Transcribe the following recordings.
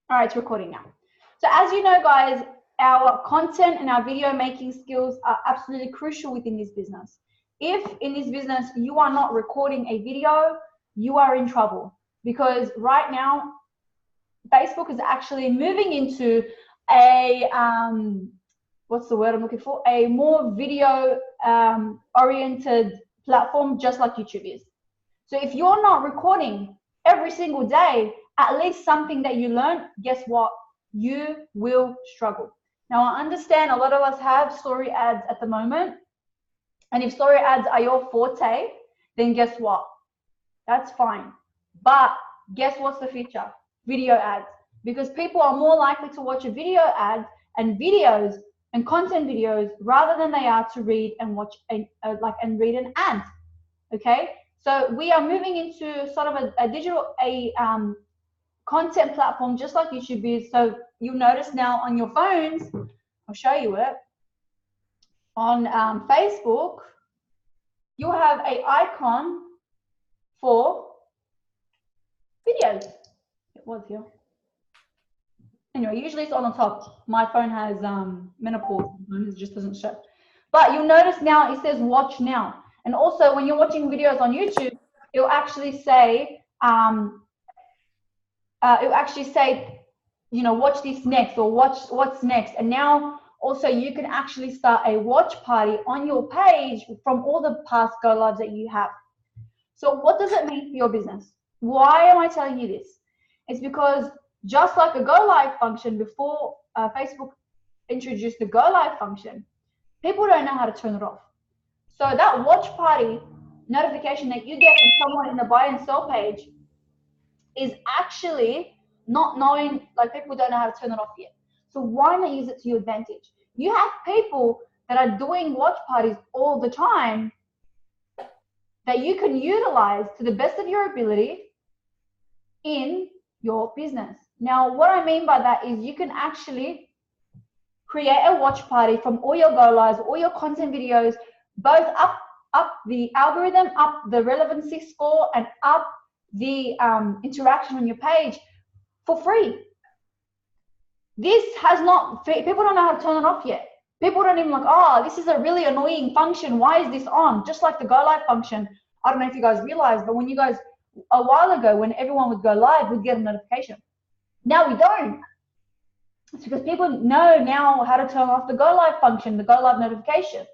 All right, it's recording now. So as you know, guys, our content and our video making skills are absolutely crucial within this business. If in this business you are not recording a video, you are in trouble, because right now Facebook is actually moving into a what's the word I'm looking for? A more video oriented platform, just like YouTube is. So if you're not recording every single day, at least something that you learn, guess what? You will struggle. Now, I understand a lot of us have story ads at the moment. And if story ads are your forte, then guess what? That's fine. But guess what's the future? Video ads. Because people are more likely to watch a video ad and videos and content videos rather than they are to read and watch and read an ad. Okay? So we are moving into sort of a digital content platform, just like YouTube is. So you'll notice now on your phones, I'll show you it. On Facebook, you'll have an icon for videos. It was here. Anyway, usually it's on the top. My phone has menopause, it just doesn't show. But you'll notice now it says watch now. And also when you're watching videos on YouTube, it'll actually say, you know, watch this next, or watch what's next. And now also you can actually start a watch party on your page from all the past go lives that you have. So what does it mean for your business? Why am I telling you this? It's because just like a go live function, before Facebook introduced the go live function, people don't know how to turn it off. So that watch party notification that you get from someone in the buy and sell page is actually not knowing, like people don't know how to turn it off yet. So why not use it to your advantage? You have people that are doing watch parties all the time that you can utilize to the best of your ability in your business. Now, what I mean by that is you can actually create a watch party from all your go lives, all your content videos, both up the algorithm, up the relevancy score, and up the interaction on your page for free. This has not, people don't know how to turn it off yet. People don't even like, oh, this is a really annoying function. Why is this on? Just like the go live function. I don't know if you guys realize, but when you guys, a while ago, when everyone would go live, we'd get a notification. Now we don't. It's because people know now how to turn off the go live function, the go live notification.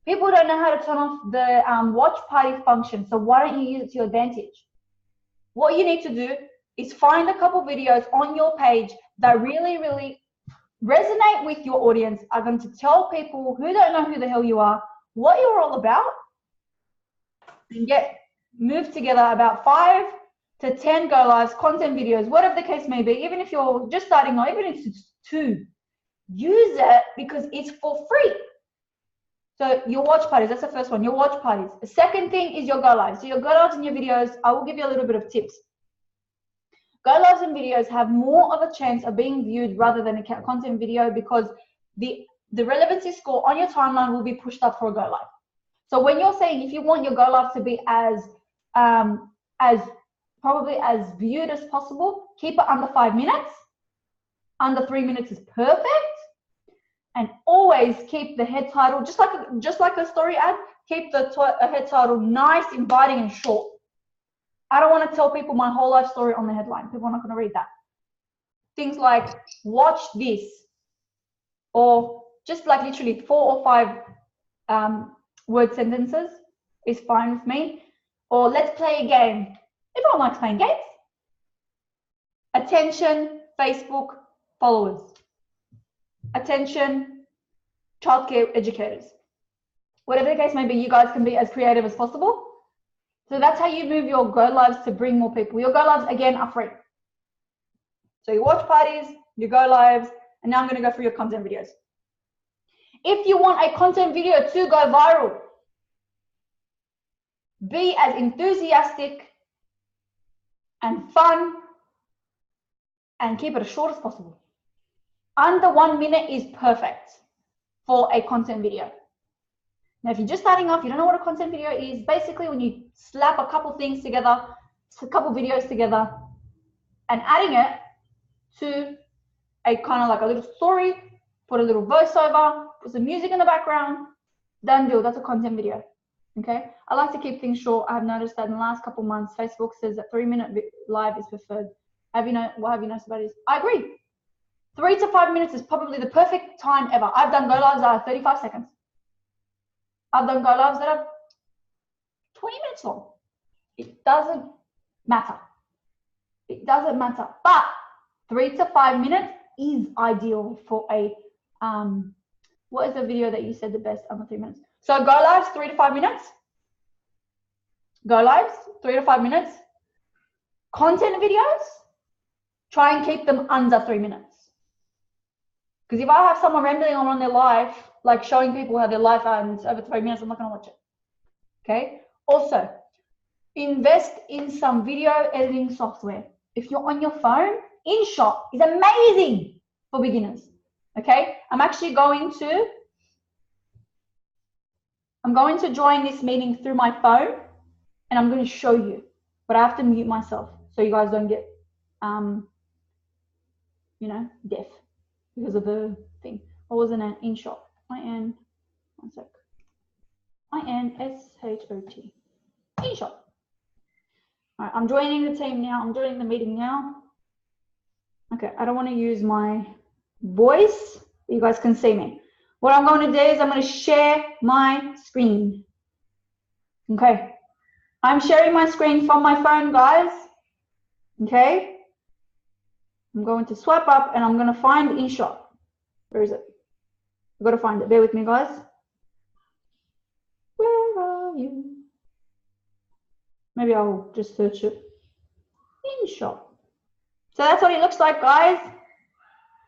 People don't know how to turn off the watch party function. So why don't you use it to your advantage? What you need to do is find a couple videos on your page that really, really resonate with your audience, are going to tell people who don't know who the hell you are, what you're all about, and get moved together about 5 to 10 go lives, content videos, whatever the case may be. Even if you're just starting, or even if it's 2, use it because it's for free. So your watch parties, that's the first one, your watch parties. The second thing is your go lives. So your go lives and your videos, I will give you a little bit of tips. Go lives and videos have more of a chance of being viewed rather than a content video, because the relevancy score on your timeline will be pushed up for a go live. So when you're saying, if you want your go live to be as probably as viewed as possible, keep it under 5 minutes. Under 3 minutes is perfect. And always keep the head title, just like a story ad, keep the head title nice, inviting, and short. I don't want to tell people my whole life story on the headline. People are not going to read that. Things like, watch this, or just like literally 4 or 5 word sentences is fine with me. Or let's play a game. Everyone likes playing games. Attention, Facebook followers. Attention, childcare educators. Whatever the case may be, you guys can be as creative as possible. So that's how you move your go lives to bring more people. Your go lives, again, are free. So your watch parties, your go lives, and now I'm going to go through your content videos. If you want a content video to go viral, be as enthusiastic and fun and keep it as short as possible. Under 1 minute is perfect for a content video. Now, if you're just starting off, you don't know what a content video is, basically when you slap a couple things together, a couple videos together, and adding it to a kind of like a little story, put a little voiceover, put some music in the background, done deal. That's a content video. Okay, I like to keep things short. I've noticed that in the last couple months, Facebook says that 3-minute live is preferred. What have you noticed about this? I agree. 3 to 5 minutes is probably the perfect time ever. I've done go lives that are 35 seconds. I've done go lives that are 20 minutes long. It doesn't matter. It doesn't matter. But 3 to 5 minutes is ideal for a, what is the video that you said the best under 3 minutes? So go lives, 3 to 5 minutes. Go lives, 3 to 5 minutes. Content videos, try and keep them under 3 minutes. Because if I have someone rambling on their life, like showing people how their life ends over 3 minutes, I'm not going to watch it. Okay. Also, invest in some video editing software. If you're on your phone, InShot is amazing for beginners. Okay. I'm going to join this meeting through my phone, and I'm going to show you, but I have to mute myself so you guys don't get, deaf because of the thing. What was it? InShot. INSHOT. InShot. All right, I'm joining the team now. I'm joining the meeting now. Okay, I don't want to use my voice. You guys can see me. What I'm going to do is I'm going to share my screen. Okay, I'm sharing my screen from my phone, guys. Okay, I'm going to swipe up and I'm going to find InShot. Where is it? I've got to find it. Bear with me, guys. Where are you? Maybe I'll just search it. InShot. So that's what it looks like, guys.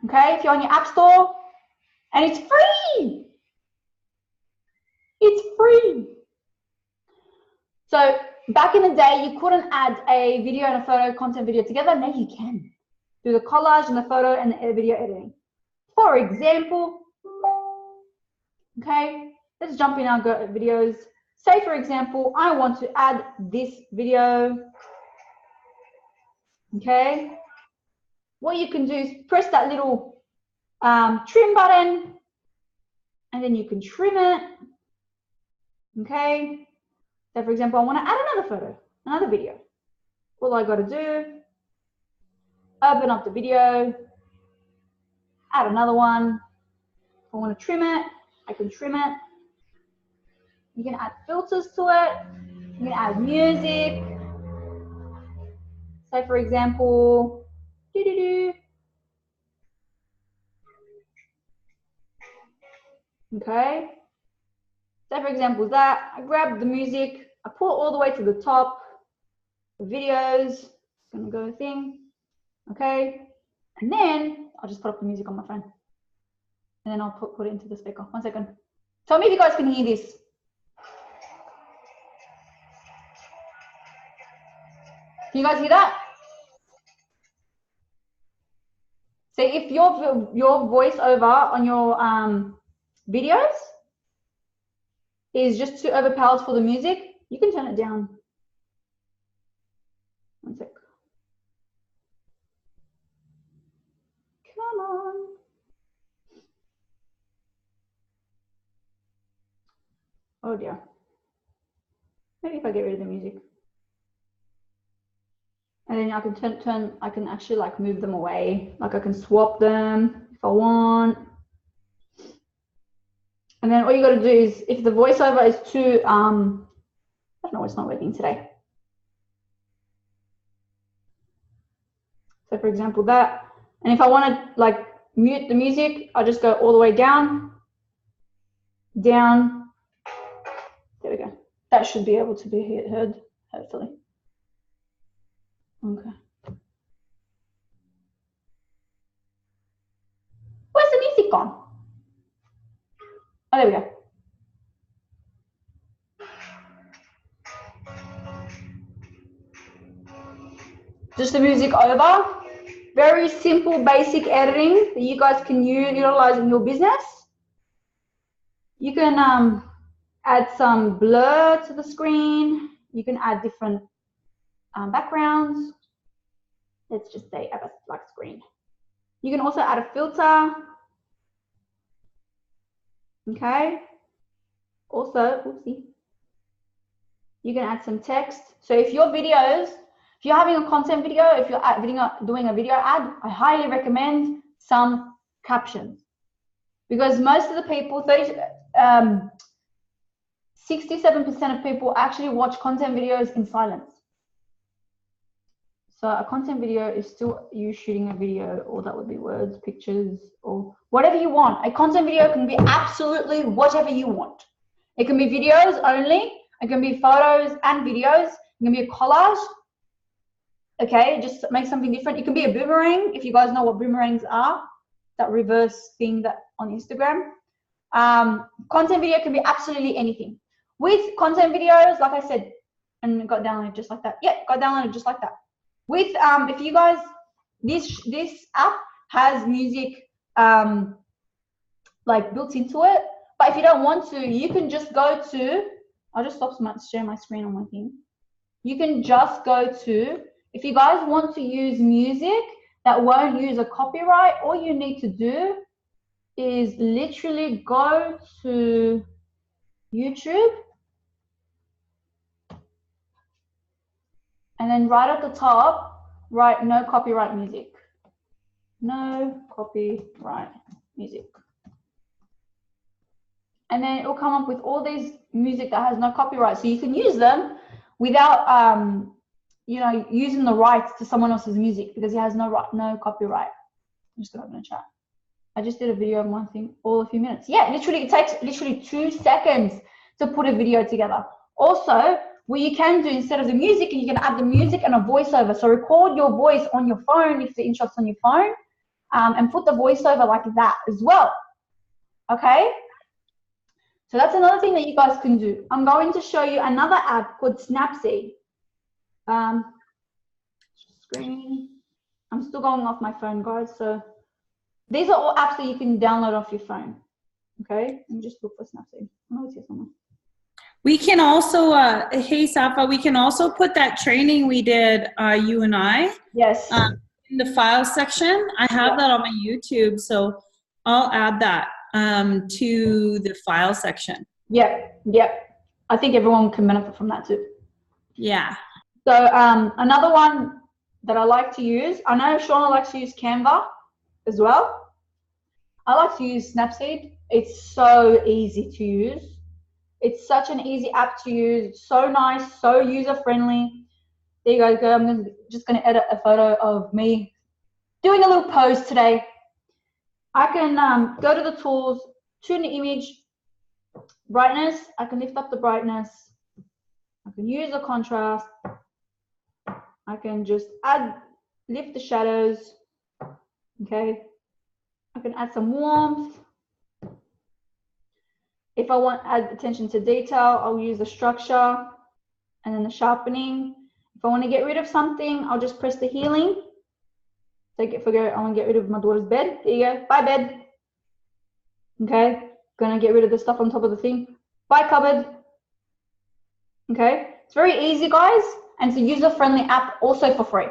Okay, if you're on your app store, and it's free. It's free. So back in the day, you couldn't add a video and a photo content video together. Now you can do the collage and the photo and the video editing. For example, okay, let's jump in our videos. Say, for example, I want to add this video. Okay, what you can do is press that little trim button, and then you can trim it. Okay, so for example, I want to add another photo, another video. All I got to do, open up the video, add another one. If I want to trim it, I can trim it. You can add filters to it. You can add music. Say, for example, okay. Say, for example, that I grab the music, I pull it all the way to the top. The videos, gonna go thing, okay. And then I'll just put up the music on my phone, and then I'll put it into the speaker. 1 second. Tell me if you guys can hear this. Can you guys hear that? So if your voiceover on your videos is just too overpowered for the music, you can turn it down. 1 sec. Come on. Oh dear. Maybe if I get rid of the music. And then I can I can actually like move them away. Like I can swap them if I want. And then all you got to do is, if the voiceover is too, I don't know, it's not working today. So for example, that, and if I want to like mute the music, I just go all the way down, down. There we go. That should be able to be heard, hopefully. Okay. Where's the music gone? Oh, there we go. Just the music over. Very simple, basic editing that you guys can utilize in your business. You can add some blur to the screen. You can add different backgrounds. Let's just say a black screen. You can also add a filter. Okay. Also, oopsie, you can add some text. So if your videos, if you're having a content video, if you're doing a video ad, I highly recommend some captions, because most of the people, 67% of people actually watch content videos in silence. So a content video is still you shooting a video, or that would be words, pictures, or whatever you want. A content video can be absolutely whatever you want. It can be videos only. It can be photos and videos. It can be a collage. Okay, just make something different. It can be a boomerang, if you guys know what boomerangs are, that reverse thing that on Instagram. Content video can be absolutely anything. With content videos, like I said, and it got downloaded just like that. Yeah, got downloaded just like that. With if you guys, this app has music like built into it, but if you don't want to, you can just go to, I'll just stop share my screen on my thing. You can just go to, if you guys want to use music that won't use a copyright, all you need to do is literally go to YouTube, and then right at the top, write no copyright music. No copyright music. And then it will come up with all these music that has no copyright. So you can use them without, you know, using the rights to someone else's music, because it has no copyright. I'm just gonna open a chat. I just did a video of one thing all a few minutes. Yeah, literally, it takes literally 2 seconds to put a video together. Also, what you can do instead of the music, you can add the music and a voiceover. So record your voice on your phone if the intro's on your phone, and put the voiceover like that as well. Okay? So that's another thing that you guys can do. I'm going to show you another app called Snapseed. Screen. I'm still going off my phone, guys. So these are all apps that you can download off your phone. Okay, let me just look for Snapseed. Oh, it's here somewhere. We can also, hey Safa, we can also put that training we did, you and I. Yes. In the file section. I have that on my YouTube, so I'll add that to the file section. Yep. I think everyone can benefit from that too. Yeah. So another one that I like to use, I know Shauna likes to use Canva as well. I like to use Snapseed. It's so easy to use. It's such an easy app to use. It's so nice, so user-friendly. There you go. I'm just going to edit a photo of me doing a little pose today. I can go to the tools, tune the image, brightness. I can lift up the brightness. I can use the contrast. I can just lift the shadows. Okay. I can add some warmth. If I want to add attention to detail, I'll use the structure and then the sharpening. If I want to get rid of something, I'll just press the healing. I want to get rid of my daughter's bed. There you go. Bye, bed. Okay. Gonna get rid of the stuff on top of the thing. Bye, cupboard. Okay. It's very easy, guys, and it's a user-friendly app also for free.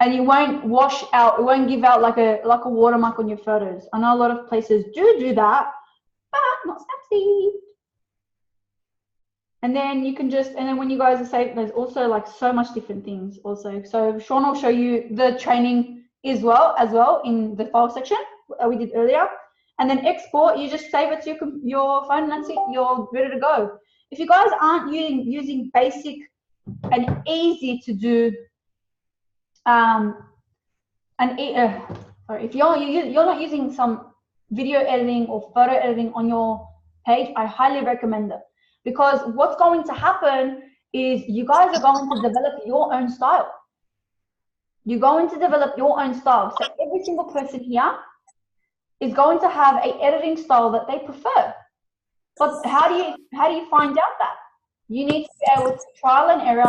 And it won't wash out. It won't give out like a watermark on your photos. I know a lot of places do that, but not Snapseed. And then you can and then when you guys are saved, there's also like so much different things also. So Sean will show you the training as well in the file section that we did earlier. And then export, you just save it to your phone, and that's it. You're ready to go. If you guys aren't using basic and easy to do, if you're not using some video editing or photo editing on your page, I highly recommend it. Because what's going to happen is you guys are going to develop your own style. You're going to develop your own style. So every single person here is going to have an editing style that they prefer. But how do you find out that? You need to be able to trial and error.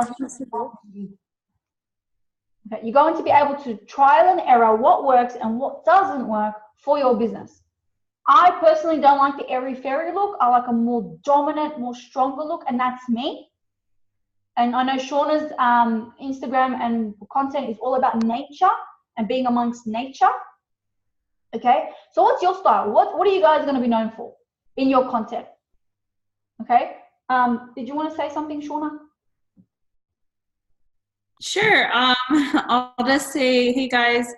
Okay, you're going to be able to trial and error what works and what doesn't work for your business. I personally don't like the airy-fairy look. I like a more dominant, more stronger look, and that's me. And I know Shauna's Instagram and content is all about nature and being amongst nature. Okay, so what's your style? What are you guys going to be known for in your content? Okay, did you want to say something, Shauna? Sure. I'll just say, hey guys,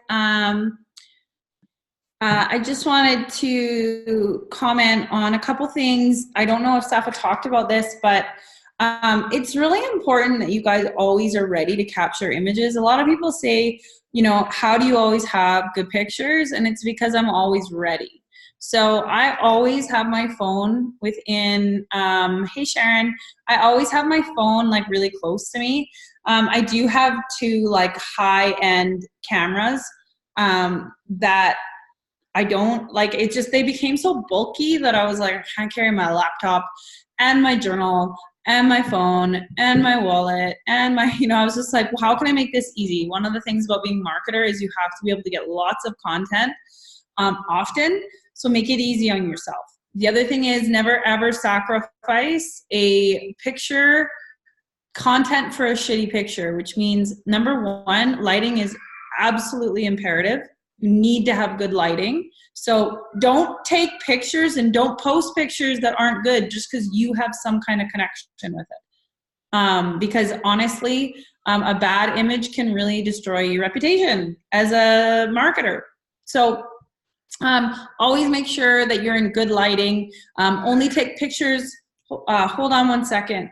I just wanted to comment on a couple things. I don't know if Safa talked about this, but it's really important that you guys always are ready to capture images. A lot of people say, you know, how do you always have good pictures? And it's because I'm always ready. So I always have my phone within, hey Sharon, I always have my phone like really close to me. I do have two like high-end cameras that I don't like. It's just, they became so bulky that I was like, I can't carry my laptop and my journal and my phone and my wallet and my, you know, I was just like, well, how can I make this easy? One of the things about being a marketer is you have to be able to get lots of content often. So make it easy on yourself. The other thing is never ever sacrifice a picture content for a shitty picture, which means number one, lighting is absolutely imperative. You need to have good lighting. So don't take pictures and don't post pictures that aren't good just because you have some kind of connection with it. Because honestly, a bad image can really destroy your reputation as a marketer. So always make sure that you're in good lighting. Only take pictures. Hold on one second.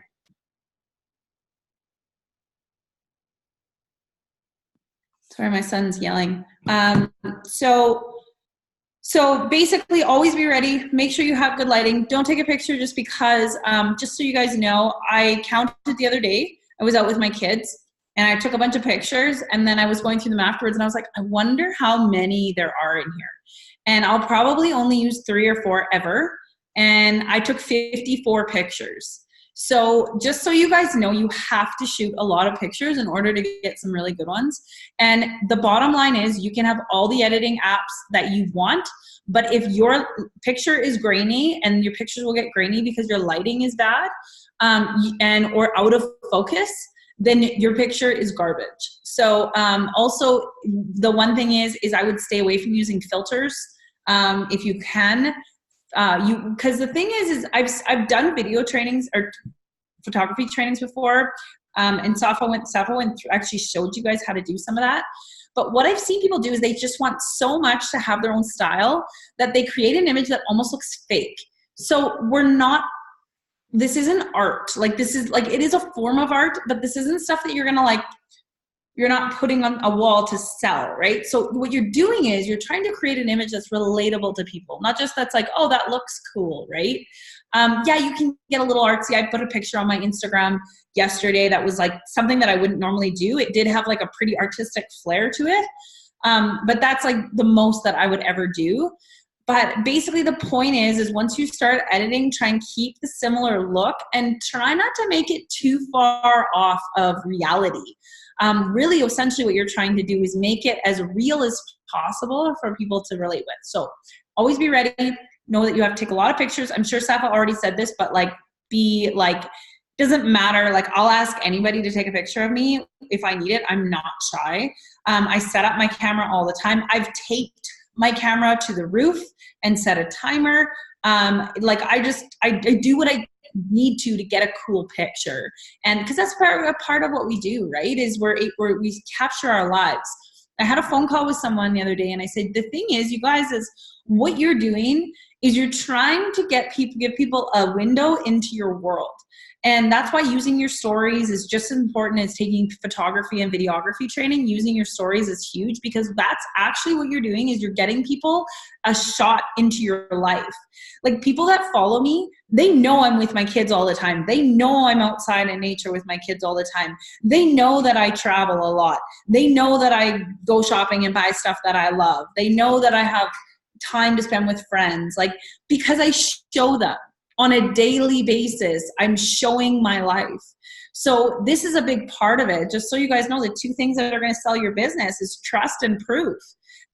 Sorry, my son's yelling. So basically always be ready. Make sure you have good lighting. Don't take a picture just because, just so you guys know, I counted the other day. I was out with my kids and I took a bunch of pictures and then I was going through them afterwards and I was like, I wonder how many there are in here. And I'll probably only use 3 or 4 ever. And I took 54 pictures. So just so you guys know, you have to shoot a lot of pictures in order to get some really good ones. And the bottom line is you can have all the editing apps that you want, but if your picture is grainy, and your pictures will get grainy because your lighting is bad or out of focus, then your picture is garbage. So also the one thing is I would stay away from using filters if you can. Because the thing is I've done video trainings or photography trainings before, and Safa went through, actually showed you guys how to do some of that. But what I've seen people do is they just want so much to have their own style that they create an image that almost looks fake. So this isn't art. Like this is like, it is a form of art, but this isn't stuff that you're gonna like, you're not putting on a wall to sell, right? So what you're doing is you're trying to create an image that's relatable to people, not just that's like, oh, that looks cool, right? Yeah, you can get a little artsy. I put a picture on my Instagram yesterday that was like something that I wouldn't normally do. It did have like a pretty artistic flair to it, but that's like the most that I would ever do. But basically the point is once you start editing, try and keep the similar look and try not to make it too far off of reality. Really, essentially what you're trying to do is make it as real as possible for people to relate with. So always be ready. Know that you have to take a lot of pictures. I'm sure Safa already said this, but like, be like, doesn't matter. Like I'll ask anybody to take a picture of me if I need it. I'm not shy. I set up my camera all the time. I've taped my camera to the roof and set a timer. Like I do what I need to get a cool picture. And because that's part of what we do, right? Is we capture our lives. I had a phone call with someone the other day and I said, the thing is, you guys, is what you're doing is you're trying to give people a window into your world. And that's why using your stories is just as important as taking photography and videography training. Using your stories is huge because that's actually what you're doing is you're getting people a shot into your life. Like people that follow me, they know I'm with my kids all the time. They know I'm outside in nature with my kids all the time. They know that I travel a lot. They know that I go shopping and buy stuff that I love. They know that I have time to spend with friends, like because I show them. On a daily basis, I'm showing my life. So this is a big part of it. Just so you guys know, the 2 things that are going to sell your business is trust and proof.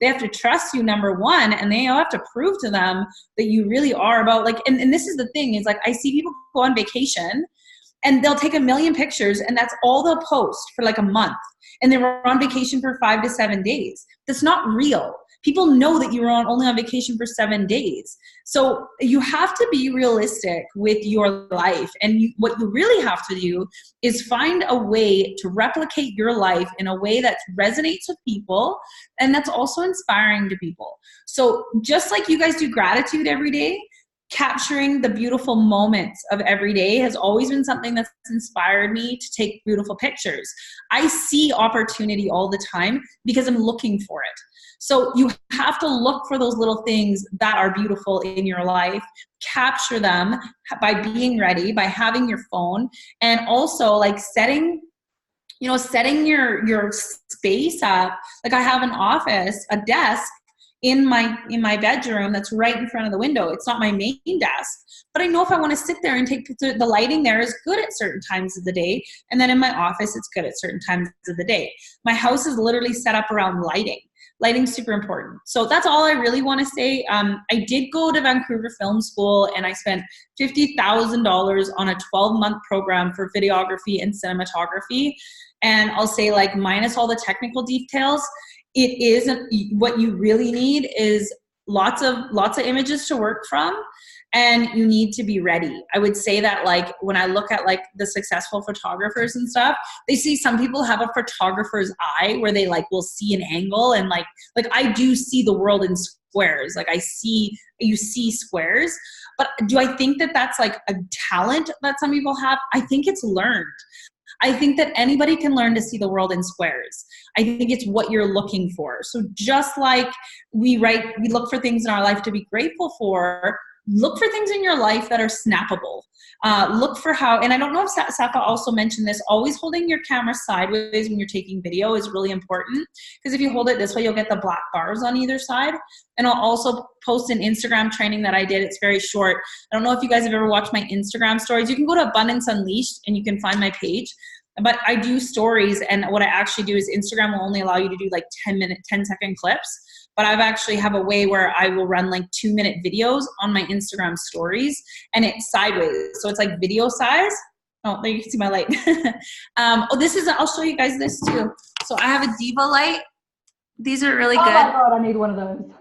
They have to trust you, number one, and they have to prove to them that you really are about like, and this is the thing is like, I see people go on vacation and they'll take 1 million pictures and that's all they'll post for like a month. And they were on vacation for 5 to 7 days. That's not real. people know that you were only on vacation for 7 days. So you have to be realistic with your life. And what you really have to do is find a way to replicate your life in a way that resonates with people and that's also inspiring to people. So just like you guys do gratitude every day, capturing the beautiful moments of every day has always been something that's inspired me to take beautiful pictures. I see opportunity all the time because I'm looking for it. So you have to look for those little things that are beautiful in your life, capture them by being ready, by having your phone, and also like setting your space up. Like I have an office, a desk in my bedroom that's right in front of the window. It's not my main desk, but I know if I want to sit there and take pictures, the lighting there is good at certain times of the day. And then in my office, it's good at certain times of the day. My house is literally set up around lighting. Lighting's super important. So that's all I really want to say. I did go to Vancouver Film School and I spent $50,000 on a 12-month program for videography and cinematography. And I'll say, like, minus all the technical details, it is what you really need is lots of images to work from, and you need to be ready. I would say that, like, when I look at like the successful photographers and stuff, they see some people have a photographer's eye where they like will see an angle, and like I do see the world in squares. Like you see squares, but do I think that that's like a talent that some people have? I think it's learned. I think that anybody can learn to see the world in squares. I think it's what you're looking for. So just like we look for things in our life to be grateful for, look for things in your life that are snappable. Look for how, and I don't know if Safa also mentioned this, always holding your camera sideways when you're taking video is really important, because if you hold it this way, you'll get the black bars on either side. And I'll also post an Instagram training that I did. It's very short. I don't know if you guys have ever watched my Instagram stories. You can go to Abundance Unleashed and you can find my page. But I do stories, and what I actually do is Instagram will only allow you to do like 10-second clips. But I've actually have a way where I will run like 2-minute videos on my Instagram stories, and it's sideways. So it's like video size. Oh, there you can see my light. I'll show you guys this too. So I have a Diva light. These are really good. Oh my God, I need one of those.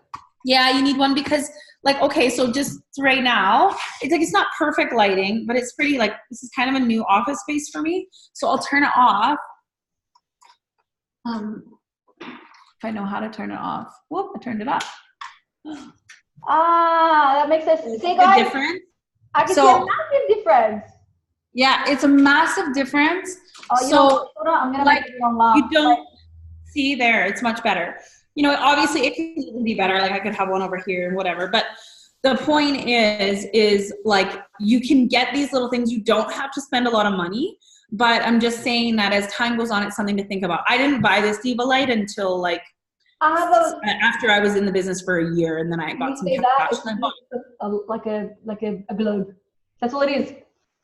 Yeah, you need one because, like, okay, so just right now, it's like, it's not perfect lighting, but it's pretty, like, this is kind of a new office space for me. So I'll turn it off. If I know how to turn it off. Whoop, I turned it off. That makes sense. See, guys, difference? I can see a massive difference. Yeah, it's a massive difference. So I'm gonna make it online. You don't see there, it's much better. You know, obviously it can even be better. Like I could have one over here and whatever, but the point is like, you can get these little things. You don't have to spend a lot of money, but I'm just saying that as time goes on, it's something to think about. I didn't buy this Diva light until like, after I was in the business for a year, and then I got some cash. Like a globe. That's all it is. If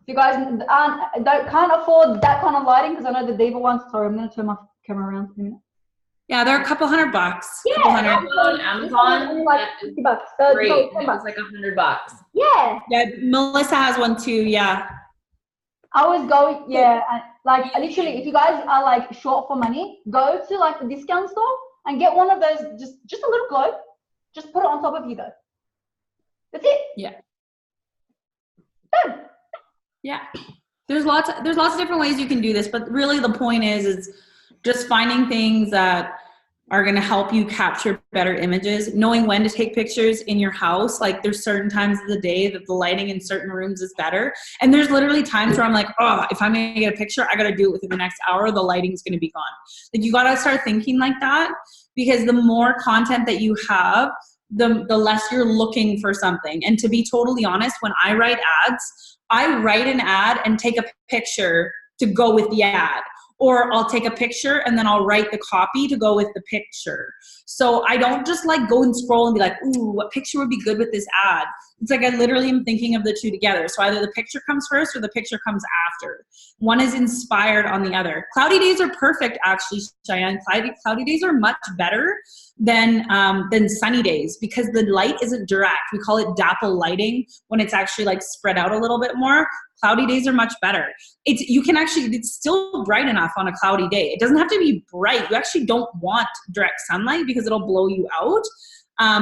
you guys can't afford that kind of lighting, because I know the Diva ones. Sorry, I'm going to turn my camera around for a minute. Yeah, they're a couple $100. Yeah, on Amazon, like $50. great. It was like $100. Yeah. Yeah, Melissa has one too. Yeah. I was going. Yeah, like literally, if you guys are like short for money, go to like the discount store and get one of those. Just a little globe. Just put it on top of you though. That's it. Yeah. Done. Yeah. There's lots of different ways you can do this, but really the point is just finding things that are going to help you capture better images, knowing when to take pictures in your house. Like there's certain times of the day that the lighting in certain rooms is better. And there's literally times where I'm like, oh, if I'm going to get a picture, I got to do it within the next hour. The lighting's going to be gone. Like you got to start thinking like that, because the more content that you have, the less you're looking for something. And to be totally honest, when I write ads, I write an ad and take a picture to go with the ad. Or I'll take a picture and then I'll write the copy to go with the picture. So I don't just like go and scroll and be like, ooh, what picture would be good with this ad? It's like I literally am thinking of the two together. So either the picture comes first or the picture comes after. One is inspired on the other. Cloudy days are perfect, actually, Cheyenne. Cloudy days are much better than sunny days, because the light isn't direct. We call it dapple lighting when it's actually like spread out a little bit more. Cloudy days are much better. It's still bright enough on a cloudy day. It doesn't have to be bright. You actually don't want direct sunlight because it'll blow you out.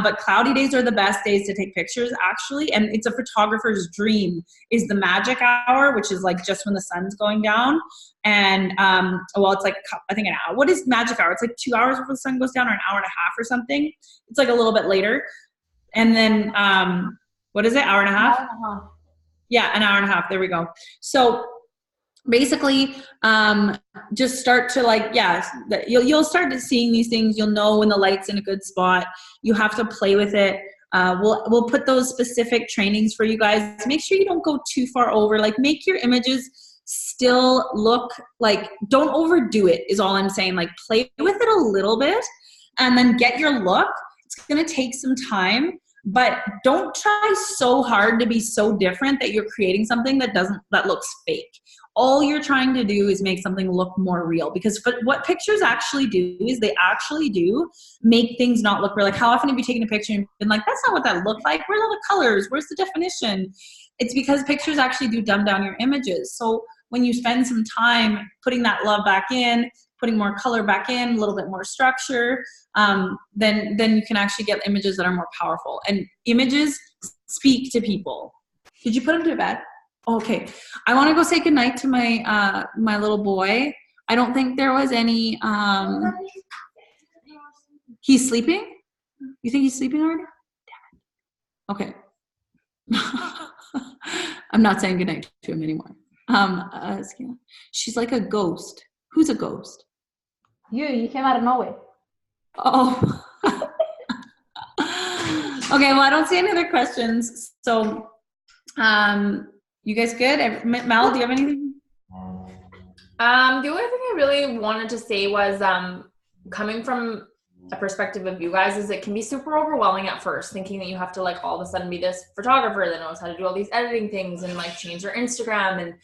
But cloudy days are the best days to take pictures, actually. And it's a photographer's dream is the magic hour, which is like just when the sun's going down. And, it's like, I think an hour. What is magic hour? It's like 2 hours before the sun goes down, or an hour and a half or something. It's like a little bit later. And then, what is it? Hour and a half? Yeah, an hour and a half. There we go. So basically, just start to like, you'll start to seeing these things. You'll know when the light's in a good spot. You have to play with it. We'll put those specific trainings for you guys. Make sure you don't go too far over. Like, make your images still look like, don't overdo it is all I'm saying. Like, play with it a little bit and then get your look. It's going to take some time, but don't try so hard to be so different that you're creating something that looks fake. All you're trying to do is make something look more real, because what pictures actually do is they actually do make things not look real. Like, how often have you taken a picture and been like, that's not what that looked like. Where are all the colors? Where's the definition? It's because pictures actually do dumb down your images. So when you spend some time putting that love back in, putting more color back in, a little bit more structure, then you can actually get images that are more powerful. And images speak to people. Did you put him to bed? Okay. I want to go say goodnight to my my little boy. I don't think there was any he's sleeping? You think he's sleeping already? Damn it. Okay. I'm not saying goodnight to him anymore. She's like a ghost. Who's a ghost? You came out of nowhere. Oh. Okay, well, I don't see any other questions. So, you guys good? Mel, do you have anything? The only thing I really wanted to say was, coming from a perspective of you guys, is it can be super overwhelming at first, thinking that you have to like all of a sudden be this photographer that knows how to do all these editing things and like change their Instagram and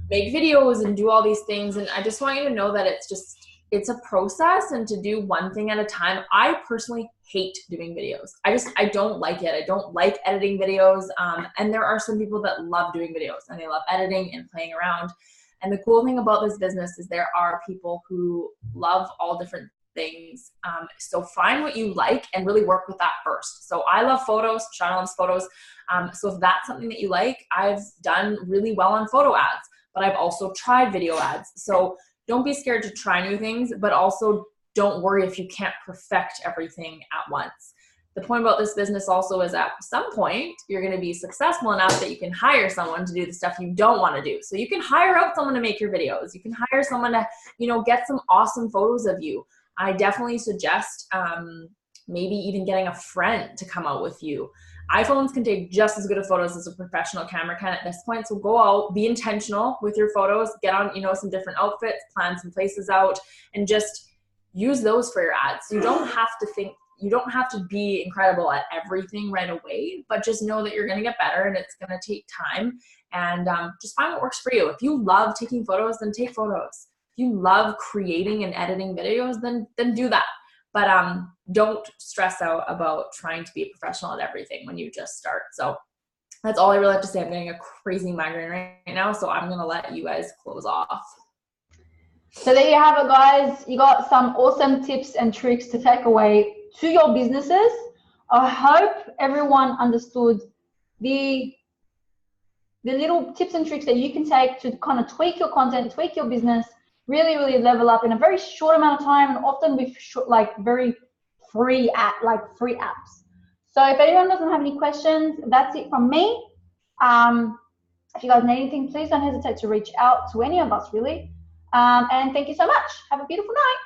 make videos and do all these things. And I just want you to know that it's a process, and to do one thing at a time. I personally hate doing videos. I don't like it. I don't like editing videos. And there are some people that love doing videos and they love editing and playing around. And the cool thing about this business is there are people who love all different things. So find what you like and really work with that first. So I love photos. Sean loves photos. So if that's something that you like, I've done really well on photo ads, but I've also tried video ads. So don't be scared to try new things, but also don't worry if you can't perfect everything at once. The point about this business also is at some point, you're going to be successful enough that you can hire someone to do the stuff you don't want to do. So you can hire out someone to make your videos. You can hire someone to, get some awesome photos of you. I definitely suggest maybe even getting a friend to come out with you. iPhones can take just as good of photos as a professional camera can at this point. So go out, be intentional with your photos, get on, some different outfits, plan some places out, and just use those for your ads. You don't have to be incredible at everything right away, but just know that you're going to get better and it's going to take time. And just find what works for you. If you love taking photos, then take photos. If you love creating and editing videos, then do that. But don't stress out about trying to be a professional at everything when you just start. So that's all I really have to say. I'm getting a crazy migraine right now, so I'm going to let you guys close off. So there you have it, guys. You got some awesome tips and tricks to take away to your businesses. I hope everyone understood the little tips and tricks that you can take to kind of tweak your content, tweak your business, really level up in a very short amount of time, and often with very free apps. So if anyone doesn't have any questions, that's it from me. If you guys need anything, please don't hesitate to reach out to any of us, really. And thank you so much. Have a beautiful night.